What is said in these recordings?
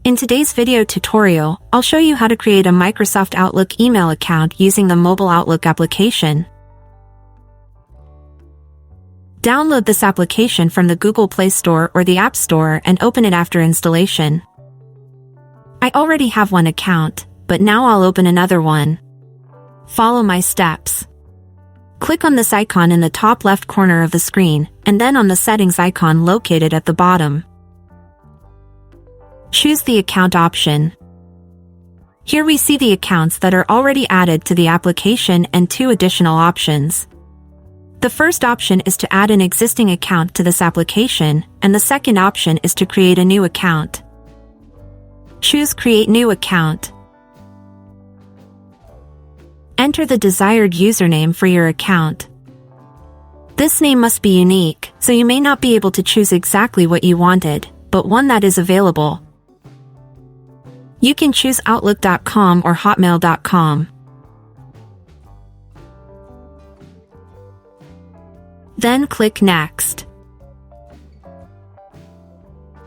In today's video tutorial, I'll show you how to create a Microsoft Outlook email account using the mobile Outlook application. Download this application from the Google Play Store or the App Store and open it after installation. I already have one account, but now I'll open another one. Follow my steps. Click on this icon in the top left corner of the screen, and then on the settings icon located at the bottom. Choose the account option. Here we see the accounts that are already added to the application and 2 additional options. The first option is to add an existing account to this application, and the second option is to create a new account. Choose Create New Account. Enter the desired username for your account. This name must be unique, so you may not be able to choose exactly what you wanted, but one that is available. You can choose Outlook.com or Hotmail.com. Then click Next.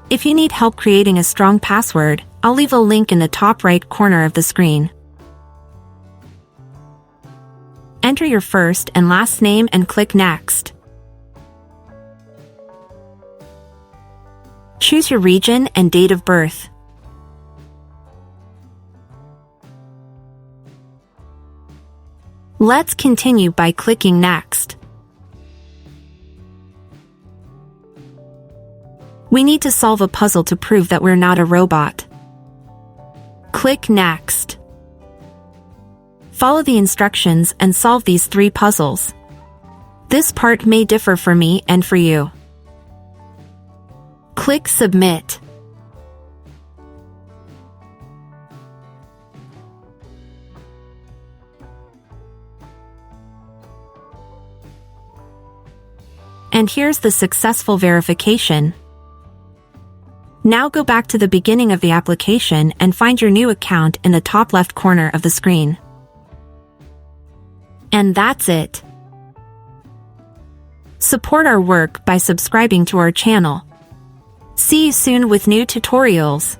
If you need help creating a strong password, I'll leave a link in the top right corner of the screen. Enter your first and last name and click Next. Choose your region and date of birth. Let's continue by clicking Next. We need to solve a puzzle to prove that we're not a robot. Click Next. Follow the instructions and solve these 3 puzzles. This part may differ for me and for you. Click Submit. And here's the successful verification. Now go back to the beginning of the application and find your new account in the top left corner of the screen. And that's it. Support our work by subscribing to our channel. See you soon with new tutorials.